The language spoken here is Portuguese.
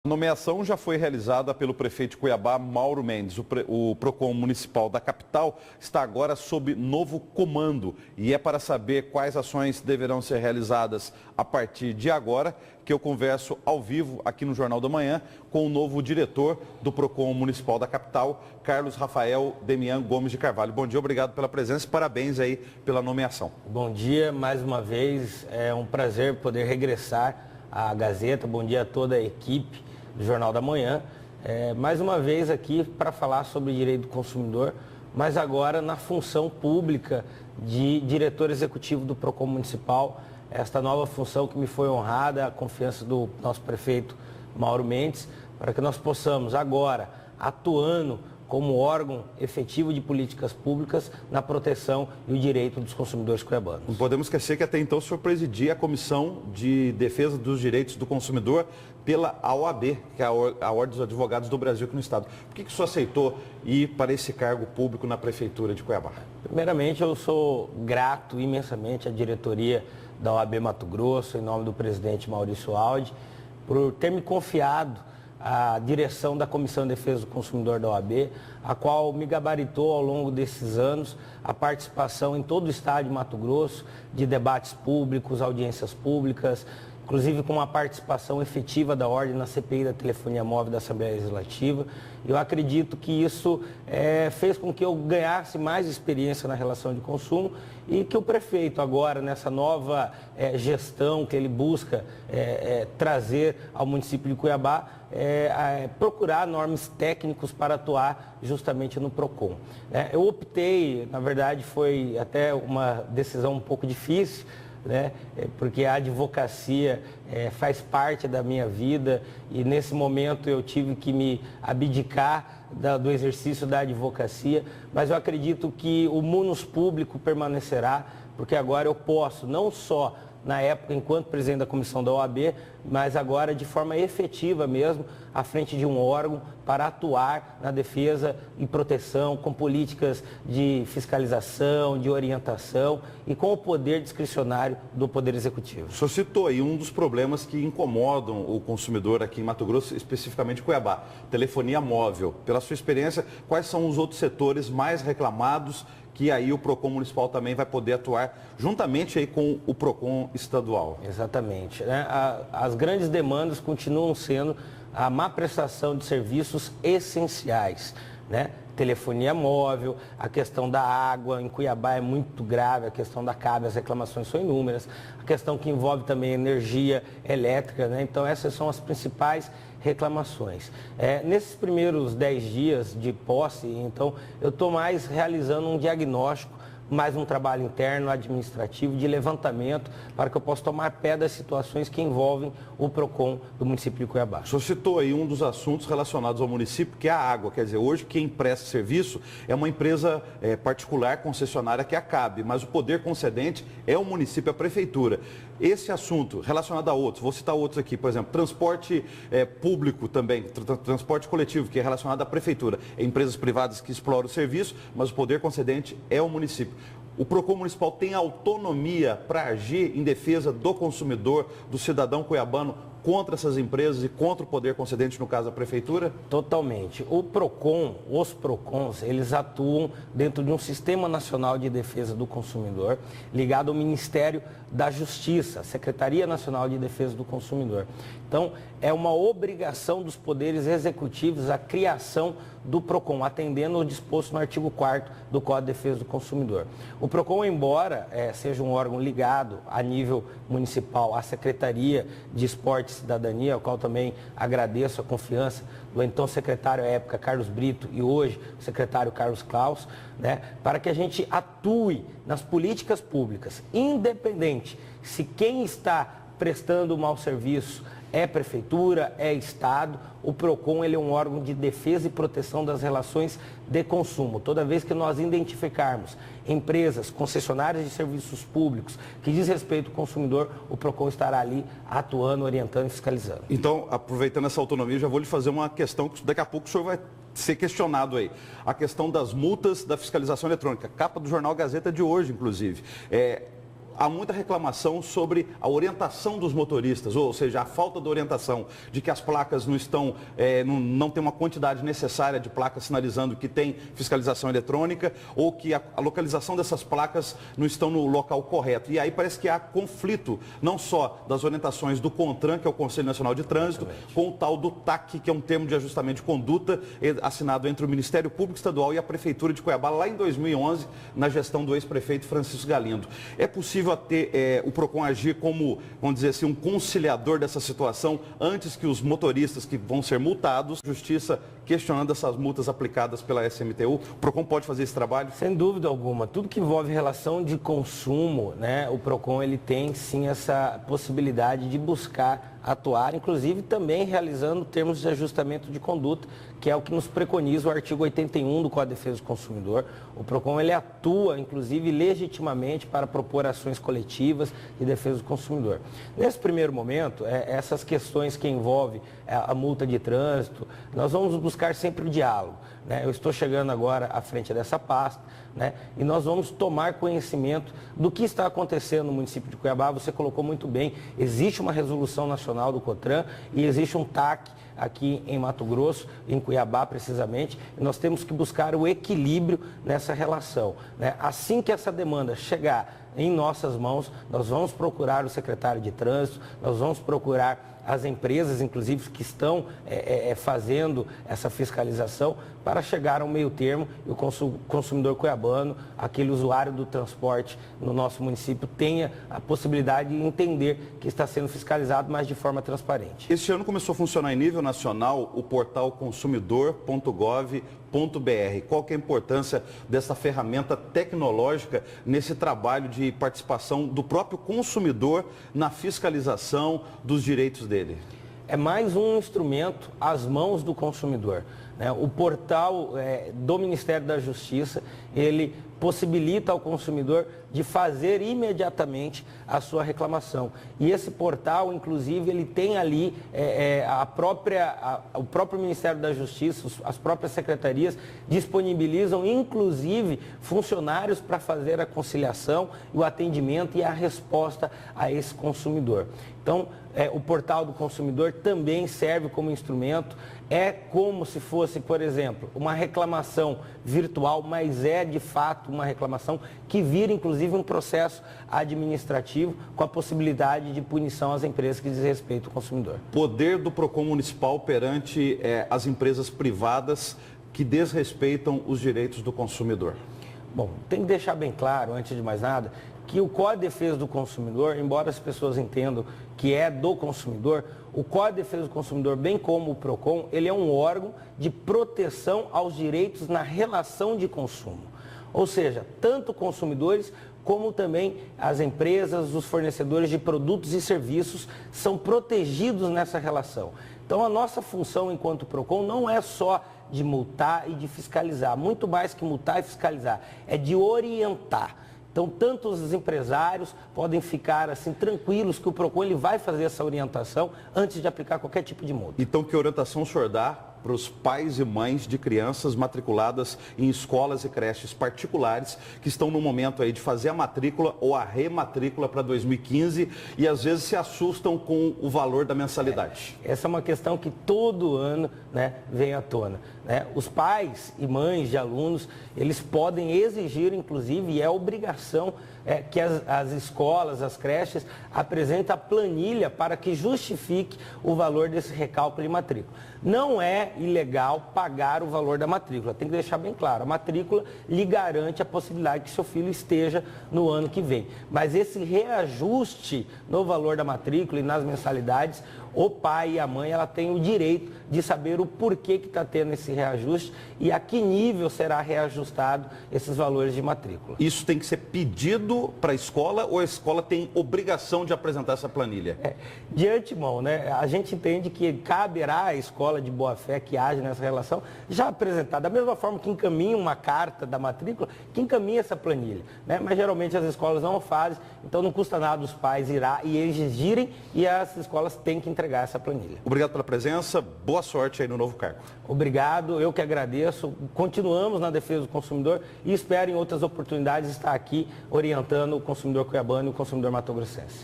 A nomeação já foi realizada pelo prefeito de Cuiabá, Mauro Mendes. O PROCON municipal da capital está agora sob novo comando e é para saber quais ações deverão ser realizadas a partir de agora que eu converso ao vivo aqui no Jornal da Manhã com o novo diretor do PROCON municipal da capital, Carlos Rafael Demian Gomes de Carvalho. Bom dia, obrigado pela presença e parabéns aí pela nomeação. Bom dia, mais uma vez, é um prazer poder regressar à Gazeta. Bom dia a toda a equipe do Jornal da Manhã. Mais uma vez aqui para falar sobre direito do consumidor, mas agora na função pública de diretor executivo do PROCON municipal. Esta nova função que me foi honrada, a confiança do nosso prefeito Mauro Mendes, para que nós possamos agora, atuando como órgão efetivo de políticas públicas na proteção e o direito dos consumidores cuiabanos. Não podemos esquecer que até então o senhor presidia a Comissão de Defesa dos Direitos do Consumidor pela OAB, que é a Ordem dos Advogados do Brasil aqui no Estado. Por que o senhor aceitou ir para esse cargo público na Prefeitura de Cuiabá? Primeiramente, eu sou grato imensamente à diretoria da OAB Mato Grosso, em nome do presidente Maurício Aldi, por ter me confiado a direção da Comissão de Defesa do Consumidor da OAB, a qual me gabaritou ao longo desses anos a participação em todo o estado de Mato Grosso, de debates públicos, audiências públicas, inclusive com uma participação efetiva da Ordem na CPI da Telefonia Móvel da Assembleia Legislativa. Eu acredito que isso fez com que eu ganhasse mais experiência na relação de consumo e que o prefeito agora, nessa nova gestão que ele busca trazer ao município de Cuiabá, procurar normas técnicos para atuar justamente no PROCON. Eu optei, na verdade foi até uma decisão um pouco difícil, porque a advocacia faz parte da minha vida e nesse momento eu tive que me abdicar do exercício da advocacia, mas eu acredito que o munus público permanecerá, porque agora eu posso não só na época, enquanto presidente da comissão da OAB, mas agora de forma efetiva mesmo, à frente de um órgão para atuar na defesa e proteção, com políticas de fiscalização, de orientação e com o poder discricionário do Poder Executivo. O senhor citou aí um dos problemas que incomodam o consumidor aqui em Mato Grosso, especificamente Cuiabá, telefonia móvel. Pela sua experiência, quais são os outros setores mais reclamados que aí o PROCON municipal também vai poder atuar juntamente aí com o PROCON estadual? Exatamente. As grandes demandas continuam sendo a má prestação de serviços essenciais, telefonia móvel, a questão da água, em Cuiabá é muito grave, a questão da CAB, as reclamações são inúmeras, a questão que envolve também energia elétrica, então essas são as principais reclamações. Nesses primeiros 10 dias de posse, então, eu estou mais realizando um diagnóstico, mais um trabalho interno, administrativo, de levantamento, para que eu possa tomar pé das situações que envolvem o PROCON do município de Cuiabá. O senhor citou aí um dos assuntos relacionados ao município, que é a água. Quer dizer, hoje quem presta serviço é uma empresa particular, concessionária, que é a CAB, mas o poder concedente é o município, a prefeitura. Esse assunto relacionado a outros, vou citar outros aqui, por exemplo, transporte público também, transporte coletivo, que é relacionado à prefeitura. É empresas privadas que exploram o serviço, mas o poder concedente é o município. O PROCON municipal tem autonomia para agir em defesa do consumidor, do cidadão cuiabano, contra essas empresas e contra o poder concedente, no caso da prefeitura? Totalmente. O PROCON, os PROCONs, eles atuam dentro de um Sistema Nacional de Defesa do Consumidor, ligado ao Ministério da Justiça, Secretaria Nacional de Defesa do Consumidor. Então, é uma obrigação dos poderes executivos a criação do PROCON, atendendo o disposto no artigo 4º do Código de Defesa do Consumidor. O PROCON, embora seja um órgão ligado a nível municipal à Secretaria de Esporte e Cidadania, ao qual também agradeço a confiança do então secretário à época, Carlos Brito, e hoje o secretário Carlos Klaus, para que a gente atue nas políticas públicas, independente se quem está prestando um mau serviço é prefeitura, é estado. O PROCON ele é um órgão de defesa e proteção das relações de consumo. Toda vez que nós identificarmos empresas, concessionárias de serviços públicos que diz respeito ao consumidor, o PROCON estará ali atuando, orientando e fiscalizando. Então, aproveitando essa autonomia, já vou lhe fazer uma questão que daqui a pouco o senhor vai ser questionado aí. A questão das multas da fiscalização eletrônica, capa do jornal Gazeta de hoje, inclusive. há muita reclamação sobre a orientação dos motoristas, ou seja, a falta de orientação, de que as placas não estão, não tem uma quantidade necessária de placas sinalizando que tem fiscalização eletrônica, ou que a localização dessas placas não estão no local correto. E aí parece que há conflito, não só das orientações do CONTRAN, que é o Conselho Nacional de Trânsito, com o tal do TAC, que é um termo de ajustamento de conduta assinado entre o Ministério Público Estadual e a Prefeitura de Cuiabá, lá em 2011, na gestão do ex-prefeito Francisco Galindo. É possível o PROCON agir como, vamos dizer assim, um conciliador dessa situação antes que os motoristas que vão ser multados, Justiça questionando essas multas aplicadas pela SMTU? O PROCON pode fazer esse trabalho? Sem dúvida alguma. Tudo que envolve relação de consumo, né, o PROCON ele tem sim essa possibilidade de buscar atuar, inclusive também realizando termos de ajustamento de conduta, que é o que nos preconiza o artigo 81 do Código de Defesa do Consumidor. O PROCON ele atua, inclusive, legitimamente para propor ações coletivas de defesa do consumidor. Nesse primeiro momento, essas questões que envolvem a multa de trânsito, nós vamos buscar sempre o diálogo, né? Eu estou chegando agora à frente dessa pasta, né? E nós vamos tomar conhecimento do que está acontecendo no município de Cuiabá. Você colocou muito bem, existe uma resolução nacional do CONTRAN e existe um TAC aqui em Mato Grosso, em Cuiabá precisamente, e nós temos que buscar o equilíbrio nessa relação, né? Assim que essa demanda chegar em nossas mãos, nós vamos procurar o secretário de trânsito, nós vamos procurar as empresas, inclusive, que estão fazendo essa fiscalização para chegar ao meio termo e o consumidor cuiabano, aquele usuário do transporte no nosso município, tenha a possibilidade de entender que está sendo fiscalizado, mas de forma transparente. Este ano começou a funcionar em nível nacional o portal consumidor.gov.br. Qual que é a importância dessa ferramenta tecnológica nesse trabalho de participação do próprio consumidor na fiscalização dos direitos dele? É mais um instrumento às mãos do consumidor, né? O portal do Ministério da Justiça, ele possibilita ao consumidor de fazer imediatamente a sua reclamação. E esse portal, inclusive, ele tem ali o próprio Ministério da Justiça, as próprias secretarias disponibilizam, inclusive, funcionários para fazer a conciliação, o atendimento e a resposta a esse consumidor. Então, o portal do consumidor também serve como instrumento, é como se fosse, por exemplo, uma reclamação virtual, mas é de fato uma reclamação que vira, inclusive, um processo administrativo com a possibilidade de punição às empresas que desrespeitam o consumidor. Poder do PROCON municipal perante as empresas privadas que desrespeitam os direitos do consumidor. Bom, tem que deixar bem claro, antes de mais nada, que o Código de Defesa do Consumidor, embora as pessoas entendam que é do consumidor, o Código de Defesa do Consumidor, bem como o PROCON, ele é um órgão de proteção aos direitos na relação de consumo. Ou seja, tanto consumidores como também as empresas, os fornecedores de produtos e serviços são protegidos nessa relação. Então, a nossa função enquanto PROCON não é só de multar e de fiscalizar, muito mais que multar e fiscalizar, é de orientar. Então, tanto os empresários podem ficar assim tranquilos que o PROCON ele vai fazer essa orientação antes de aplicar qualquer tipo de multa. Então, que orientação o senhor dá para os pais e mães de crianças matriculadas em escolas e creches particulares que estão no momento aí de fazer a matrícula ou a rematrícula para 2015 e às vezes se assustam com o valor da mensalidade? Essa é uma questão que todo ano, né, vem à tona, né? Os pais e mães de alunos, eles podem exigir, inclusive, e é obrigação que as escolas, as creches, apresentem a planilha para que justifique o valor desse recálculo de matrícula. Não é ilegal pagar o valor da matrícula, tem que deixar bem claro, a matrícula lhe garante a possibilidade que seu filho esteja no ano que vem. Mas esse reajuste no valor da matrícula e nas mensalidades, o pai e a mãe, ela tem o direito de saber o porquê que está tendo esse reajuste e a que nível será reajustado esses valores de matrícula. Isso tem que ser pedido para a escola ou a escola tem obrigação de apresentar essa planilha? De antemão, né? A gente entende que caberá à escola de boa-fé que age nessa relação já apresentar, da mesma forma que encaminha uma carta da matrícula, que encaminha essa planilha, né? Mas geralmente as escolas não o fazem, então não custa nada os pais irá e exigirem e as escolas têm que entregar essa planilha. Obrigado pela presença, boa sorte aí no novo cargo. Obrigado, eu que agradeço. Continuamos na defesa do consumidor e espero em outras oportunidades estar aqui orientando o consumidor cuiabano e o consumidor matogrossense.